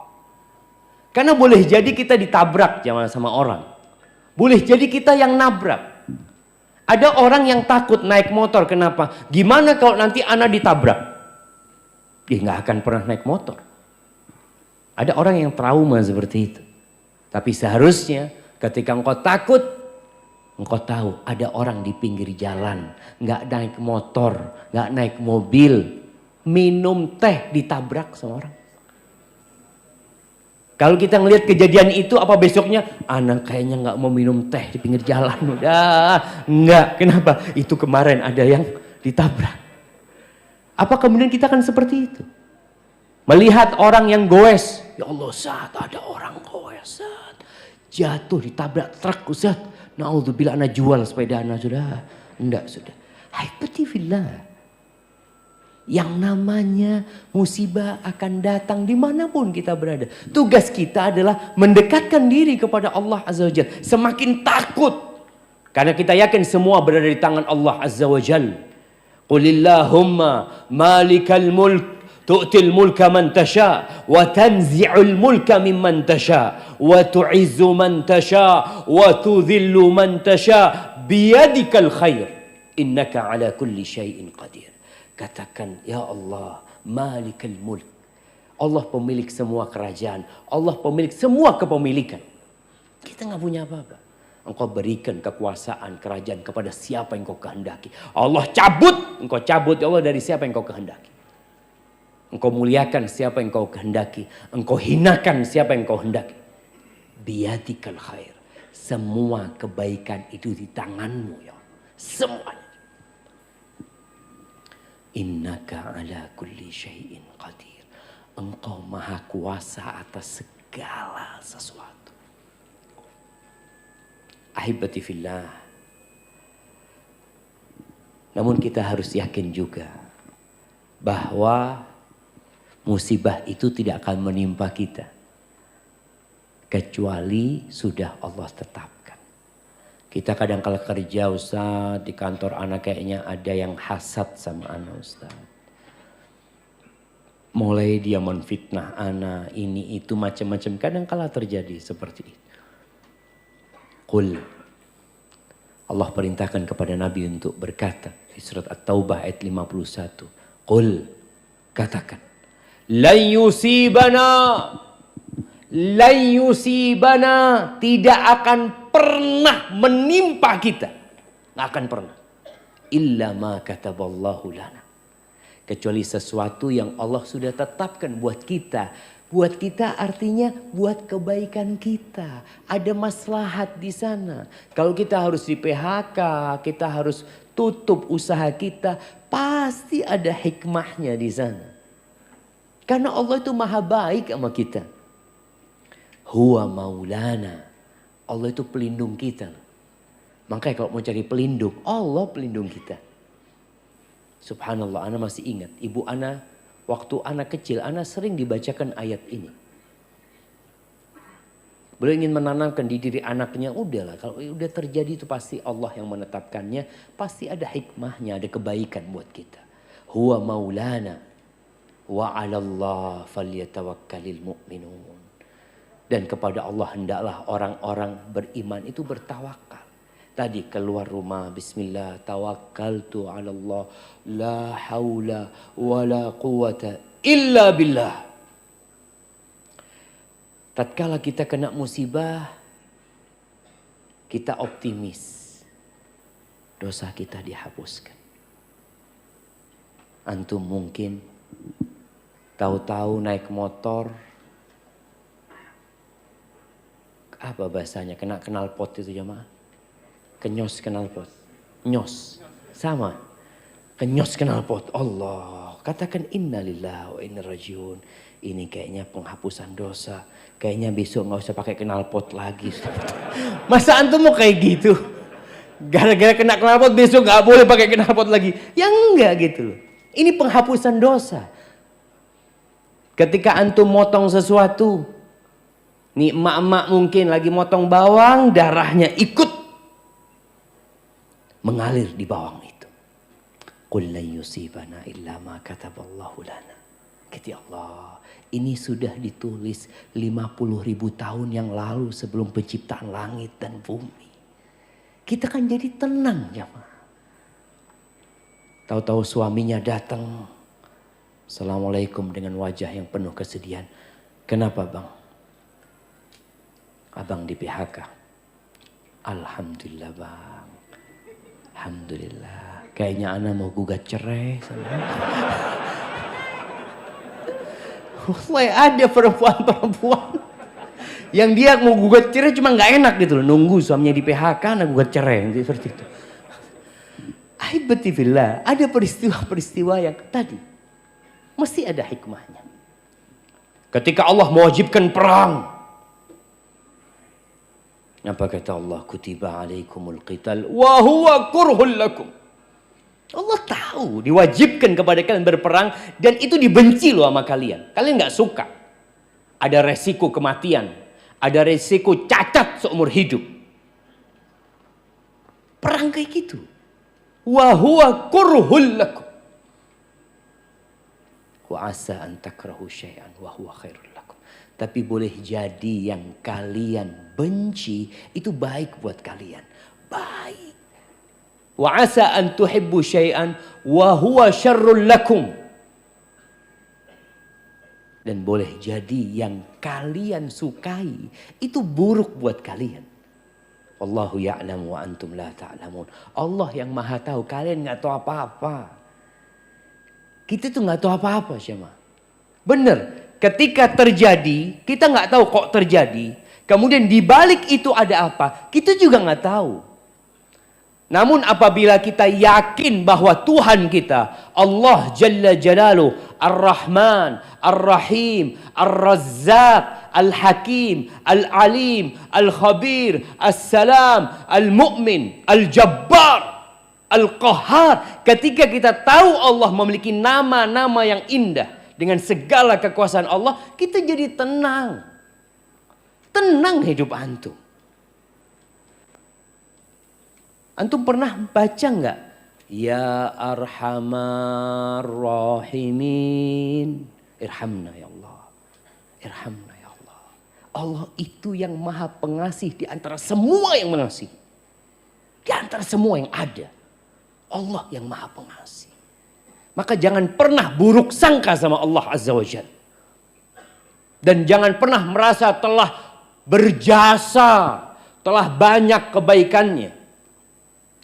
Karena boleh jadi kita ditabrak jangan sama orang. Boleh jadi kita yang nabrak. Ada orang yang takut naik motor, kenapa? Gimana kalau nanti anak ditabrak? Dia nggak akan pernah naik motor. Ada orang yang trauma seperti itu. Tapi seharusnya ketika engkau takut, engkau tahu ada orang di pinggir jalan. Nggak naik motor, nggak naik mobil. Minum teh ditabrak sama orang. Kalau kita ngelihat kejadian itu, apa besoknya? Anak kayaknya nggak mau minum teh di pinggir jalan. Udah, nggak. Kenapa? Itu kemarin ada yang ditabrak. Apa kemudian kita akan seperti itu? Melihat orang yang goes. Ya Allah, saat ada orang goes. Saat jatuh ditabrak truk. Ustaz, na'udzubillah, anak jual sepeda anak sudah. Enggak, sudah. Haibati-fillah. Yang namanya musibah akan datang dimanapun kita berada. Tugas kita adalah mendekatkan diri kepada Allah Azza wa Jalla. Semakin takut. Karena kita yakin semua berada di tangan Allah Azza wa Jalla. Qulillahumma malikal mulk. Tu'til mulka man tasha. Wa tanzi'ul mulka mimman tasha. Wa tu'izzu man tasha. Wa tudhillu man tasha. Biyadikal khair. Innaka ala kulli syai'in qadir. Katakan, ya Allah, malikal mulk. Allah pemilik semua kerajaan. Allah pemilik semua kepemilikan. Kita nggak punya apa-apa. Engkau berikan kekuasaan kerajaan kepada siapa yang kau kehendaki. Allah cabut, engkau cabut ya Allah dari siapa yang kau kehendaki. Engkau muliakan siapa yang kau kehendaki. Engkau hinakan siapa yang kau hendaki. Biyadikal khair. Semua kebaikan itu di tanganmu ya Allah. Semuanya. Innaka ala kulli syai'in qadir. Engkau maha kuasa atas segala sesuatu. Ahibati fillah. Namun kita harus yakin juga bahwa musibah itu tidak akan menimpa kita kecuali sudah Allah tetapkan. Kita kadang kala kerja Ustaz, di kantor anak kayaknya ada yang hasad sama anak Ustaz. Mulai dia menfitnah anak, ini itu macam-macam, kadang kala terjadi seperti itu. Qul, Allah perintahkan kepada Nabi untuk berkata di surat At-Taubah ayat 51. Qul, katakan, lan yusibana, tidak akan pernah menimpa kita. Nggak akan pernah. Illa ma kataballahu lana. Kecuali sesuatu yang Allah sudah tetapkan buat kita. Buat kita artinya buat kebaikan kita. Ada maslahat di sana. Kalau kita harus di PHK, kita harus tutup usaha kita, pasti ada hikmahnya di sana. Karena Allah itu maha baik sama kita. Huwa maulana. Allah itu pelindung kita. Makanya kalau mau cari pelindung, Allah pelindung kita. Subhanallah, ana masih ingat ibu ana waktu anak kecil, ana sering dibacakan ayat ini. Beliau ingin menanamkan di diri anaknya, udahlah kalau udah terjadi itu pasti Allah yang menetapkannya, pasti ada hikmahnya, ada kebaikan buat kita. Huwa maulana wa 'alallah falyatawakkalul mu'minun. Dan kepada Allah hendaklah orang-orang beriman itu bertawakal. Tadi keluar rumah, bismillah, tawakkaltu 'ala Allah, la haula wala quwata illa billah. Tatkala kita kena musibah, kita optimis. Dosa kita dihapuskan. Antum mungkin tahu-tahu naik motor, apa bahasanya, kena knalpot itu jemaah? Kenyos knalpot. Nyos. Sama. Kenyos knalpot. Allah. Katakan innalillahi wa inna rajiun. Ini kayaknya penghapusan dosa. Kayaknya besok gak usah pakai knalpot lagi. Masa antum mau kayak gitu? Gara-gara kena knalpot besok gak boleh pakai knalpot lagi. Ya enggak gitu. Ini penghapusan dosa. Ketika antum motong sesuatu. Nih emak-emak mungkin lagi motong bawang, darahnya ikut mengalir di bawang itu. Qul la yusibana illa ma kataballahu lana. Kata Allah, ini sudah ditulis 50.000 tahun yang lalu sebelum penciptaan langit dan bumi. Kita kan jadi tenang jemaah. Tahu-tahu suaminya datang, Assalamualaikum dengan wajah yang penuh kesedihan. Kenapa bang? Abang di PHK. Alhamdulillah bang. Alhamdulillah. Kayaknya ana mau gugat cerai. Wah, ada perempuan-perempuan yang dia mau gugat cerai cuma nggak enak gitu loh. Nunggu suaminya di PHK, ana gugat cerai seperti itu. Aibatifillah, ada peristiwa-peristiwa yang tadi mesti ada hikmahnya. Ketika Allah mewajibkan perang, apa kata Allah? Kutiba alaikumul qital wa huwa kurhul lakum. Allah tahu diwajibkan kepada kalian berperang dan itu dibenci loh sama kalian. Kalian gak suka. Ada resiko kematian. Ada resiko cacat seumur hidup. Perang kayak gitu. Wa huwa kurhul lakum. Wa asa an takrahu syai'an wa huwa khairul lakum. Tapi boleh jadi yang kalian benci itu baik buat kalian. Baik. Wa asa an tuhibbu syai'an wa huwa syarrul lakum. Dan boleh jadi yang kalian sukai itu buruk buat kalian. Wallahu ya'lamu wa antum la ta'lamun. Allah yang maha tahu, kalian gak tahu apa-apa. Kita tuh gak tahu apa-apa Syama. Bener. Ketika terjadi, kita nggak tahu kok terjadi. Kemudian di balik itu ada apa? Kita juga nggak tahu. Namun apabila kita yakin bahwa Tuhan kita, Allah Jalla Jalaluh, Ar-Rahman, Ar-Rahim, Ar-Razzaq, Al-Hakim, Al-Alim, Al-Khabir, As-Salam, Al-Mu'min, Al-Jabbar. Al-Qahhar. Ketika kita tahu Allah memiliki nama-nama yang indah dengan segala kekuasaan Allah, kita jadi tenang. Tenang hidup antum. Antum pernah baca nggak? Ya Arhamar Rahimin, irhamna ya Allah. Irhamna ya Allah. Allah itu yang maha pengasih di antara semua yang mengasihi. Di antara semua yang ada. Allah yang maha pengasih. Maka jangan pernah buruk sangka sama Allah Azza wa Jalla. Dan jangan pernah merasa telah berjasa, telah banyak kebaikannya.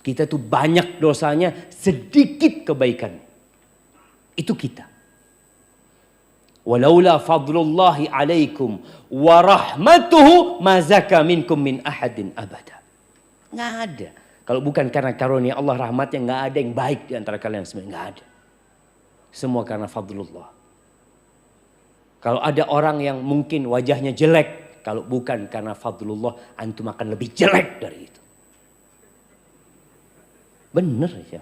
Kita tuh banyak dosanya, sedikit kebaikan. Itu kita. Walaula fadlullahi alaikum wa rahmatuhu ma zaka minkum min ahadin abada. Nggak ada. Kalau bukan karena karunia Allah rahmatnya, nggak ada yang baik di antara kalian semua. Nggak ada. Semua karena fadlullah. Kalau ada orang yang mungkin wajahnya jelek, kalau bukan karena fadlullah, antum akan lebih jelek dari itu. Bener ya.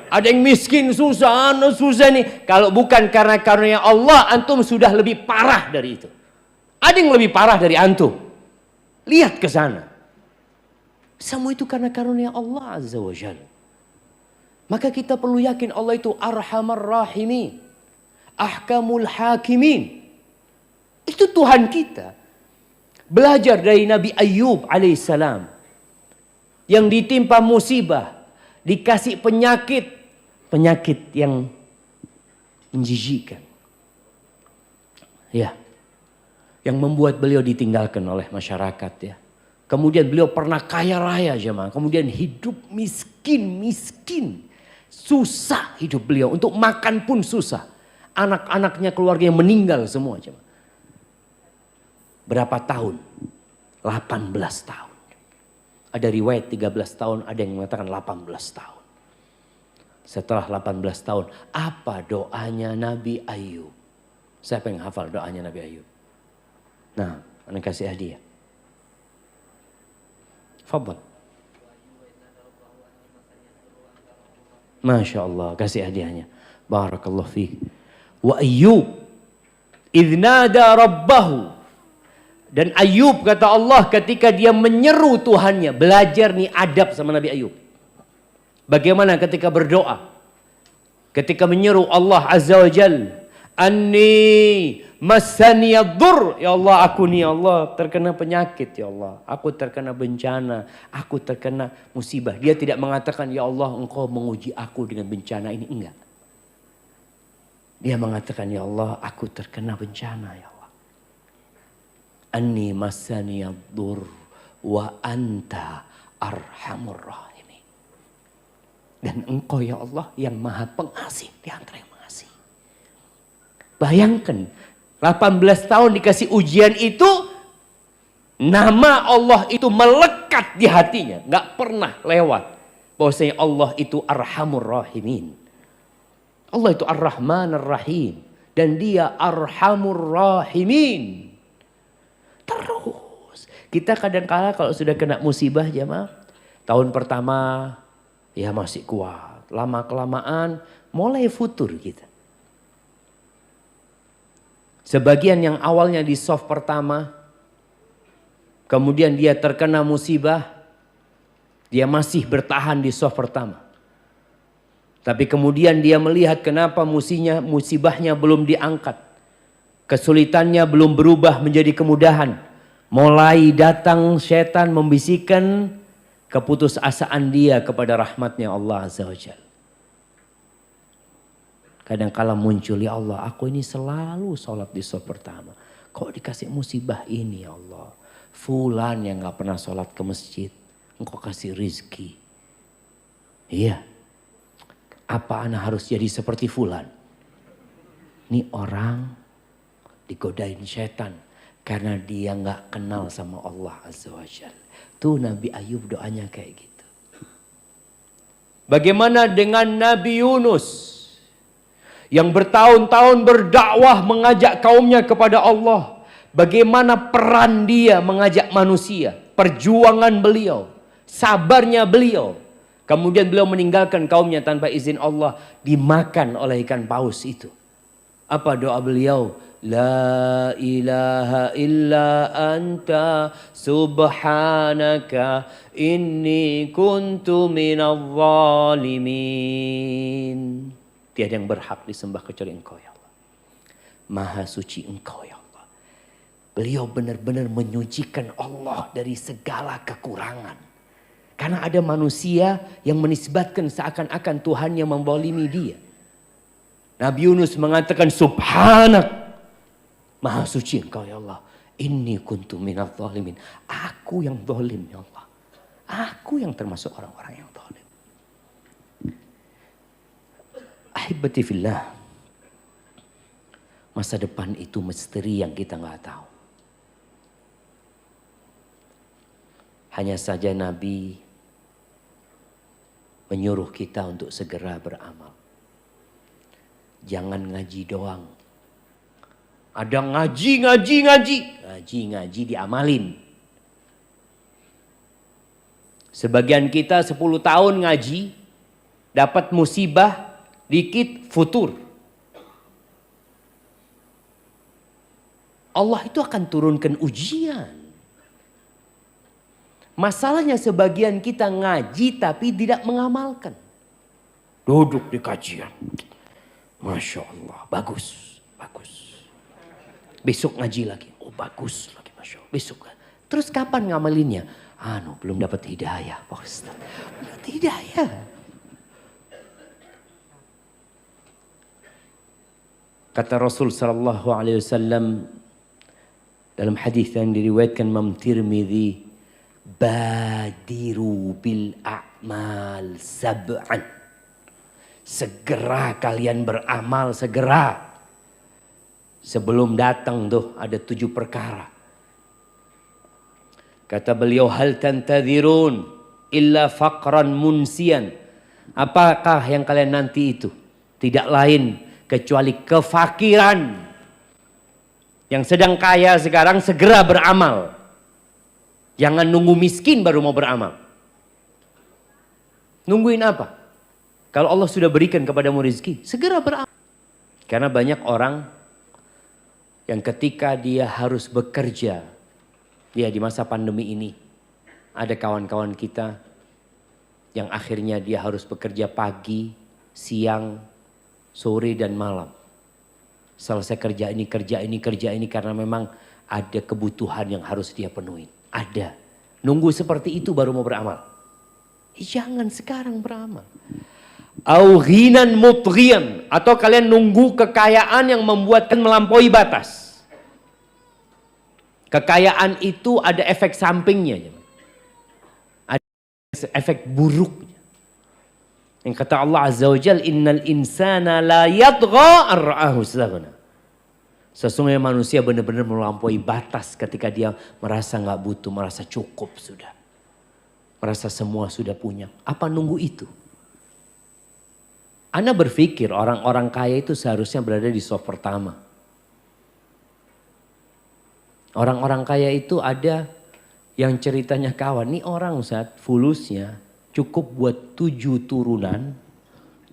Ada yang miskin, susah nih. Kalau bukan karena karunia Allah, antum sudah lebih parah dari itu. Ada yang lebih parah dari antum. Lihat ke sana. Semua itu karena karunia Allah Azza wa Jalla. Maka kita perlu yakin Allah itu Arhamar Rahimin, Ahkamul Hakimin. Itu Tuhan kita. Belajar dari Nabi Ayub alaihissalam. Yang ditimpa musibah. Dikasih penyakit yang menjijikkan. Ya. Yang membuat beliau ditinggalkan oleh masyarakat ya. Kemudian beliau pernah kaya raya jemaah. Kemudian hidup miskin. Susah hidup beliau. Untuk makan pun susah. Anak-anaknya keluarganya meninggal semua jemaah. Berapa tahun? 18 tahun. Ada riwayat 13 tahun, ada yang mengatakan 18 tahun. Setelah 18 tahun, apa doanya Nabi Ayub? Siapa yang hafal doanya Nabi Ayub? Nah, anda kasih hadiah. Fadhal. Masya Allah, kasih hadiahnya. Barakallahu fiik. Wa Ayub idh nada rabbahu. Dan Ayub kata Allah ketika dia menyeru Tuhannya. Belajar nih adab sama Nabi Ayub. Bagaimana ketika berdoa. Ketika menyeru Allah Azza wa Jal. Anni masaniyaddur. Ya Allah, aku nih ya Allah terkena penyakit ya Allah. Aku terkena bencana. Aku terkena musibah. Dia tidak mengatakan ya Allah engkau menguji aku dengan bencana ini. Enggak. Dia mengatakan ya Allah aku terkena bencana ya Allah. Anni masaniyaddur wa anta arhamur rahimin. Dan engkau ya Allah yang maha pengasih di antara yang mengasihi. Bayangkan 18 tahun dikasih ujian itu, nama Allah itu melekat di hatinya. Gak pernah lewat. Bahwasanya Allah itu arhamur rahimin. Allah itu ar-Rahman ar-Rahim. Dan dia arhamur rahimin. Terus kita kadang-kala kalau sudah kena musibah jemaah, tahun pertama ya masih kuat, lama kelamaan mulai futur kita. Sebagian yang awalnya di soft pertama, kemudian dia terkena musibah, dia masih bertahan di soft pertama. Tapi kemudian dia melihat kenapa musibahnya belum diangkat. Kesulitannya belum berubah menjadi kemudahan. Mulai datang setan membisikkan keputusasaan dia kepada rahmatnya Allah Azza wa Jalla. Kadang-kala muncul, ya Allah aku ini selalu sholat di shaf pertama. Kok dikasih musibah ini ya Allah. Fulan yang gak pernah sholat ke masjid. Engkau kasih rizki. Iya. Apa ana harus jadi seperti fulan? Ini orang digodain setan karena dia nggak kenal sama Allah Azza wa Jalla. Tuh Nabi Ayub doanya kayak gitu. Bagaimana dengan Nabi Yunus yang bertahun-tahun berdakwah mengajak kaumnya kepada Allah? Bagaimana peran dia mengajak manusia, perjuangan beliau, sabarnya beliau. Kemudian beliau meninggalkan kaumnya tanpa izin Allah, dimakan oleh ikan paus itu. Apa doa beliau? La ilaha illa anta subhanaka inni kuntu minadh zalimin. Tiada yang berhak disembah kecuali Engkau ya Allah. Maha suci Engkau ya Allah. Beliau benar-benar menyucikan Allah dari segala kekurangan. Karena ada manusia yang menisbatkan seakan-akan Tuhan yang membolimi dia. Nabi Yunus mengatakan subhanak. Maha suci Engkau ya Allah. Inni kuntu minadh zalimin. Aku yang zalim ya Allah. Aku yang termasuk orang-orang yang zalim. Ahibati fillah. Masa depan itu misteri yang kita nggak tahu. Hanya saja Nabi menyuruh kita untuk segera beramal. Jangan ngaji doang. Ada ngaji diamalin. Sebagian kita 10 tahun ngaji, dapat musibah, dikit futur. Allah itu akan turunkan ujian. Masalahnya sebagian kita ngaji tapi tidak mengamalkan. Duduk di kajian. Masya Allah, bagus. Besok ngaji lagi. Oh bagus lagi, Masya Allah. Besok. Terus kapan ngamalinnya? Belum dapat hidayah Pak Ustaz. Belum dapat hidayah. Kata Rasul sallallahu alaihi wasallam dalam hadis yang diriwayatkan Imam Tirmidzi, badiru bil a'mal sab'an. Segera kalian beramal, segera. Sebelum datang tuh ada 7 perkara. Kata beliau, hal tantadhirun illa faqran munsian. Apakah yang kalian nanti itu? Tidak lain kecuali kefakiran. Yang sedang kaya sekarang segera beramal. Jangan nunggu miskin baru mau beramal. Nungguin apa? Kalau Allah sudah berikan kepadamu rezeki, segera beramal. Karena banyak orang yang ketika dia harus bekerja, di masa pandemi ini, ada kawan-kawan kita yang akhirnya dia harus bekerja pagi, siang, sore dan malam. Selesai kerja ini karena memang ada kebutuhan yang harus dia penuhi. Ada. Nunggu seperti itu baru mau beramal. Jangan sekarang beramal. Au ghinan mutghiyan, atau kalian nunggu kekayaan yang membuatkan melampaui batas. Kekayaan itu ada efek sampingnya. Ada efek buruknya. Yang kata Allah Azza wa Jalla, innal insana la yatgha ar-ra'ahu istaghna. Sesungguhnya manusia benar-benar melampaui batas ketika dia merasa nggak butuh, merasa cukup sudah. Merasa semua sudah punya. Apa nunggu itu? Anda berpikir orang-orang kaya itu seharusnya berada di soft pertama. Orang-orang kaya itu ada yang ceritanya kawan. Nih orang Ustaz, fulusnya cukup buat 7 turunan,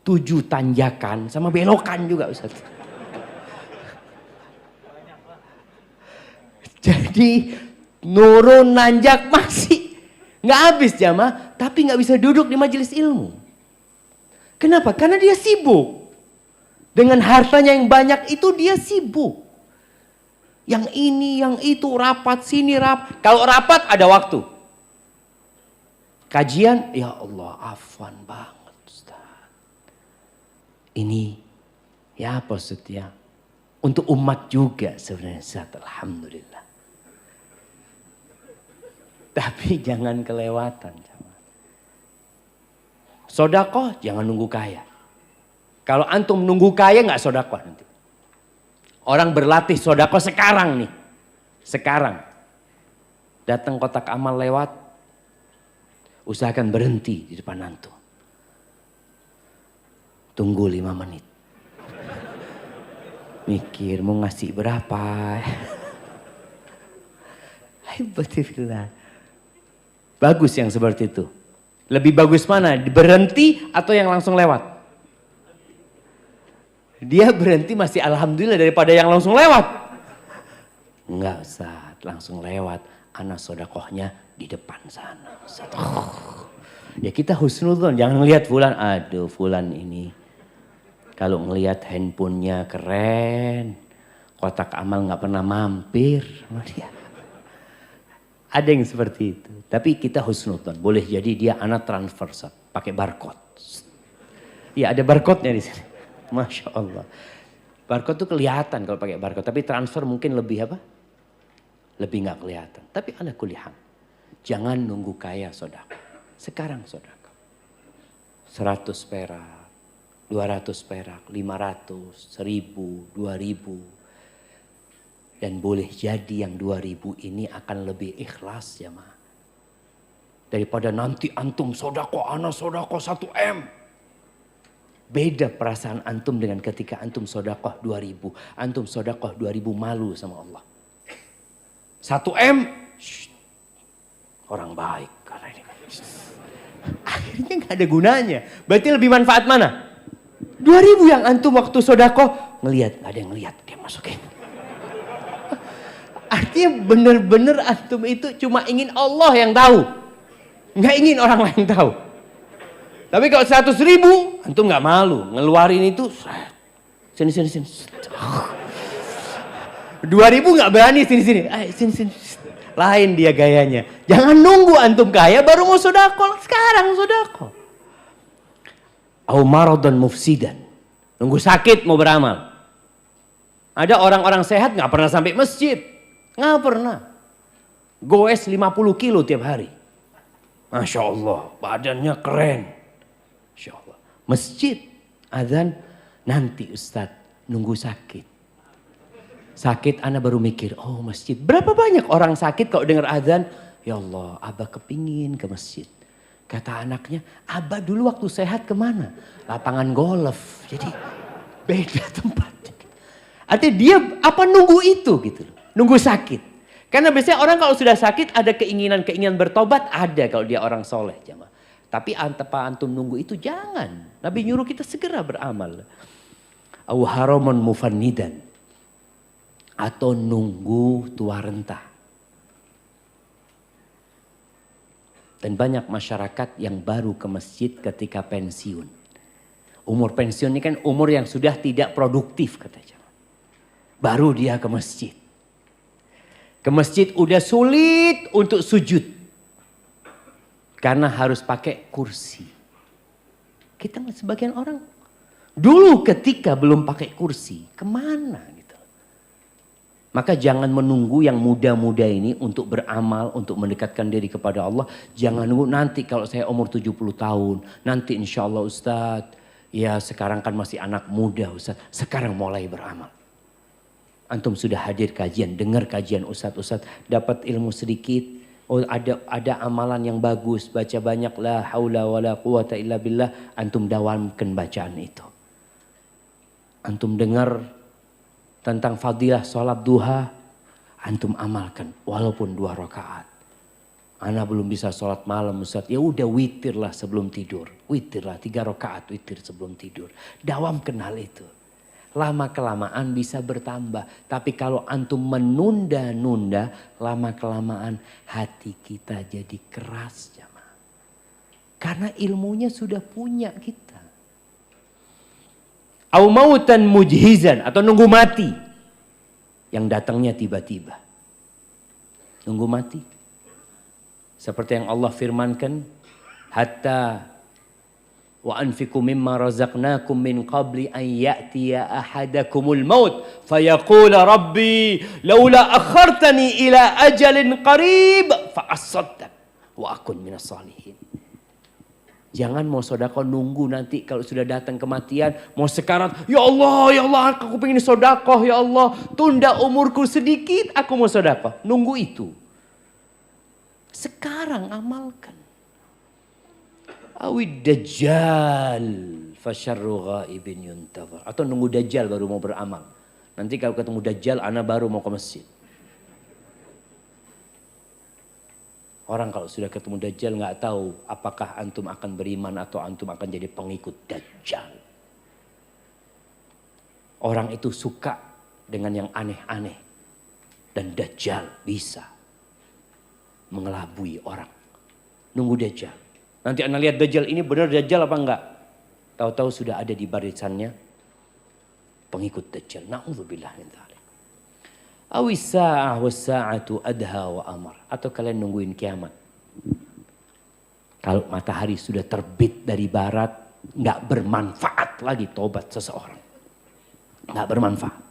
7 tanjakan, sama belokan juga Ustaz. Jadi nurun nanjak masih nggak habis jamaah, tapi nggak bisa duduk di majelis ilmu. Kenapa? Karena dia sibuk. Dengan hartanya yang banyak itu dia sibuk. Yang ini, yang itu, rapat sini, rapat. Kalau rapat ada waktu. Kajian, ya Allah, afwan banget Ustaz. Ini, ya apa setia? Untuk umat juga sebenarnya Ustaz, alhamdulillah. Tapi jangan kelewatan. Sodakoh jangan nunggu kaya. Kalau antum nunggu kaya nggak sodakoh nanti. Orang berlatih sodakoh sekarang nih. Sekarang. Datang kotak amal lewat. Usahakan berhenti di depan antum. Tunggu 5 menit. Mikir mau ngasih berapa. Bagus yang seperti itu. Lebih bagus mana? Berhenti atau yang langsung lewat? Dia berhenti masih alhamdulillah daripada yang langsung lewat. Enggak Ustaz, langsung lewat. Ana sodakohnya di depan sana. Ustaz. Ya kita husnudzon, jangan ngelihat fulan. Aduh fulan ini. Kalau ngelihat handphonenya keren. Kotak amal gak pernah mampir sama dia. Ada yang seperti itu. Tapi kita husnudzon. Boleh jadi dia anak transfer pakai barcode. Iya ada barcode-nya di sini. Masya Allah. Barcode tuh kelihatan kalau pakai barcode. Tapi transfer mungkin lebih apa? Lebih nggak kelihatan. Tapi ala kulli hal. Jangan nunggu kaya sedekah. Sekarang sedekah. 100 perak. 200 perak. 500. 1000. 2000. Dan boleh jadi yang 2000 ini akan lebih ikhlas ya ma. Daripada nanti antum sodako, ana sodako 1 M. Beda perasaan antum dengan ketika antum sodakoh 2000. Antum sodakoh 2000 malu sama Allah. 1 M. Shh, orang baik. Akhirnya gak ada gunanya. Berarti lebih manfaat mana? 2000 yang antum waktu sodakoh. Ngelihat, gak ada yang ngelihat. Dia masukin. Artinya benar-benar antum itu cuma ingin Allah yang tahu. Nggak ingin orang lain tahu. Tapi kalau 100.000 antum nggak malu. Ngeluarin itu. Sini. 2000 nggak berani sini. Sini. Lain dia gayanya. Jangan nunggu antum kaya baru mau sedekah. Sekarang sedekah. Au maradan mufsidan. Nunggu sakit mau beramal. Ada orang-orang sehat nggak pernah sampai masjid. Nggak pernah. Goes 50 kilo tiap hari. Masya Allah. Badannya keren. Masya Allah. Masjid. Azan. Nanti Ustadz. Nunggu sakit. Sakit anak baru mikir. Oh masjid. Berapa banyak orang sakit kalau dengar azan. Ya Allah. Abah kepingin ke masjid. Kata anaknya. Abah dulu waktu sehat kemana? Lapangan golf. Jadi beda tempatnya. Artinya dia apa nunggu itu gitu loh. Nunggu sakit. Karena biasanya orang kalau sudah sakit ada keinginan bertobat. Ada kalau dia orang soleh. Jamaah. Tapi tanpa antum nunggu itu jangan. Nabi nyuruh kita segera beramal. Au haraman mufannidan. Atau nunggu tua renta. Dan banyak masyarakat yang baru ke masjid ketika pensiun. Umur pensiun ini kan umur yang sudah tidak produktif katanya. Baru dia ke masjid. Ke masjid udah sulit untuk sujud. Karena harus pakai kursi. Kita sebagian orang. Dulu ketika belum pakai kursi. Kemana gitu. Maka jangan menunggu yang muda-muda ini untuk beramal. Untuk mendekatkan diri kepada Allah. Jangan nunggu nanti kalau saya umur 70 tahun. Nanti insya Allah Ustadz. Ya sekarang kan masih anak muda Ustadz. Sekarang mulai beramal. Antum sudah hadir kajian, dengar kajian ustadz, dapat ilmu sedikit. Oh ada amalan yang bagus, baca banyak la haula wala quwata illa billah. Antum dawamkan bacaan itu. Antum dengar tentang fadilah sholat duha, antum amalkan walaupun 2 rakaat. Ana belum bisa sholat malam Ustaz, ya udah witirlah sebelum tidur. Witirlah 3 rakaat witir sebelum tidur. Dawamkan hal itu. Lama kelamaan bisa bertambah. Tapi kalau antum menunda-nunda, lama kelamaan hati kita jadi keras jamaah. Karena ilmunya sudah punya kita. Au mautan mujhizan atau nunggu mati. Yang datangnya tiba-tiba. Nunggu mati. Seperti yang Allah firmankan, hatta wa anfiqu mimma razaqnakum min qabli an ya'tiya ahadakumul maut fayaqula rabbi laula akhartani ila ajalin qarib fa asaddaq wa akun minas salihin. Jangan mau sedekah nunggu nanti kalau sudah datang kematian mau sekarat, ya Allah aku pengen sedekah, ya Allah tunda umurku sedikit aku mau sedekah. Nunggu itu. Sekarang amalkan. Awid dajjal fasyarru ghaibin yuntazar. Atau nunggu dajjal baru mau beramal. Nanti kalau ketemu dajjal ana baru mau ke masjid. Orang kalau sudah ketemu Dajjal nggak tahu apakah antum akan beriman atau antum akan jadi pengikut Dajjal. Orang itu suka dengan yang aneh-aneh. Dan Dajjal bisa mengelabui orang. Nunggu Dajjal. Nanti anda lihat Dajjal ini benar Dajjal apa enggak? Tahu-tahu sudah ada di barisannya pengikut Dajjal. Na'udzubillah min dzalik. Awis sa'ah was sa'atu adha wa amar. Atau kalian nungguin kiamat. Kalau matahari sudah terbit dari barat, nggak bermanfaat lagi tobat seseorang. Nggak bermanfaat.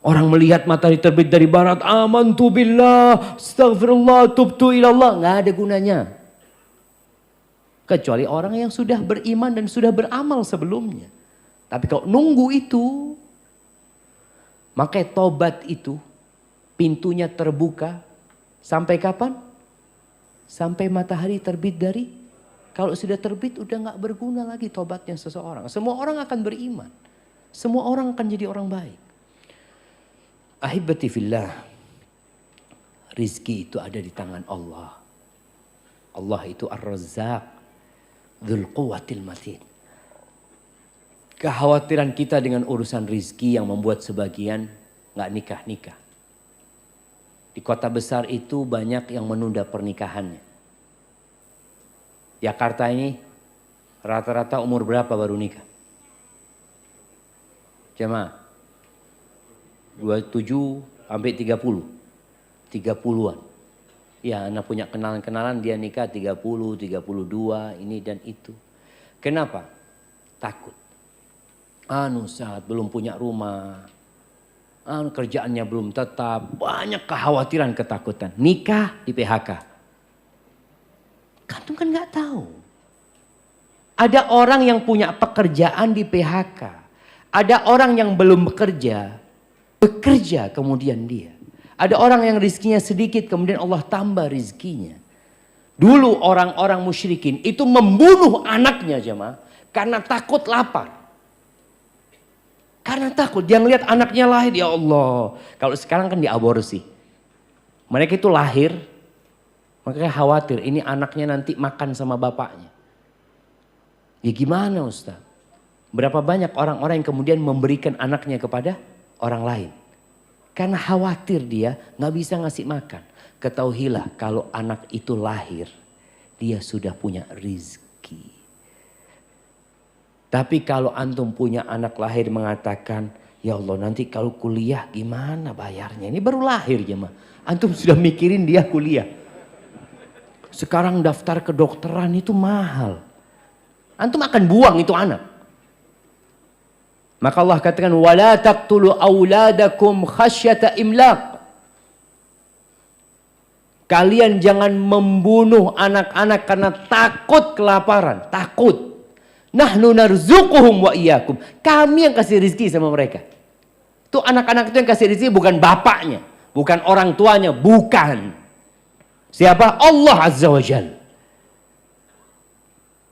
Orang melihat matahari terbit dari barat, amantu billah, astaghfirullah, tubtu ilallah, nggak ada gunanya. Kecuali orang yang sudah beriman dan sudah beramal sebelumnya. Tapi kalau nunggu itu, maka tobat itu pintunya terbuka sampai kapan? Sampai matahari terbit dari, kalau sudah terbit udah nggak berguna lagi tobatnya seseorang. Semua orang akan beriman. Semua orang akan jadi orang baik. Ahibati fillah, rizki itu ada di tangan Allah. Allah itu Ar-Razzaq, Dzul Quwwatil Matin. Kekhawatiran kita dengan urusan rizki yang membuat sebagian nggak nikah-nikah. Di kota besar itu banyak yang menunda pernikahannya. Jakarta ini rata-rata umur berapa baru nikah? Jemaah 27 sampai 30. 30-an. Ya, anak punya kenalan-kenalan dia nikah 30, 32, ini dan itu. Kenapa? Takut. Saat belum punya rumah. Kerjaannya belum tetap. Banyak kekhawatiran, ketakutan. Nikah di PHK. Kamu kan nggak tahu. Ada orang yang punya pekerjaan di PHK. Ada orang yang belum bekerja kemudian dia. Ada orang yang rizkinya sedikit kemudian Allah tambah rizkinya. Dulu orang-orang musyrikin itu membunuh anaknya jemaah karena takut lapar. Karena takut dia ngelihat anaknya lahir, ya Allah. Kalau sekarang kan diaborsi. Mereka itu lahir, makanya khawatir ini anaknya nanti makan sama bapaknya. Ya gimana Ustaz? Berapa banyak orang-orang yang kemudian memberikan anaknya kepada orang lain. Karena khawatir dia gak bisa ngasih makan. Ketahuilah kalau anak itu lahir, dia sudah punya rizki. Tapi kalau antum punya anak lahir mengatakan, ya Allah nanti kalau kuliah gimana bayarnya? Ini baru lahir jemaah. Antum sudah mikirin dia kuliah. Sekarang daftar kedokteran itu mahal. Antum akan buang itu anak. Maka Allah katakan, wala taqtulu auladakum khasyata imlaq. Kalian jangan membunuh anak-anak karena takut kelaparan, takut. Nahnu narzuquhum wa iyyakum. Kami yang kasih rezeki sama mereka. Tuh anak-anak itu yang kasih rezeki bukan bapaknya, bukan orang tuanya, bukan. Siapa? Allah Azza wa Jalla.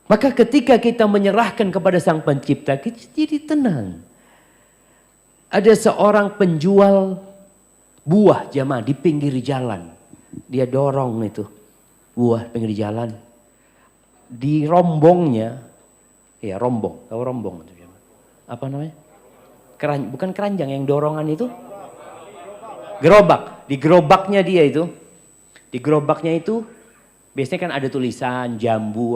Maka ketika kita menyerahkan kepada Sang Pencipta, kita jadi tenang. Ada seorang penjual buah jamaah di pinggir jalan. Dia dorong itu buah pinggir jalan. Di rombongnya, ya rombong, tahu rombong itu jamaah. Apa namanya? Bukan keranjang, yang dorongan itu. Gerobak. Di gerobaknya dia itu. Di gerobaknya itu biasanya kan ada tulisan jambu.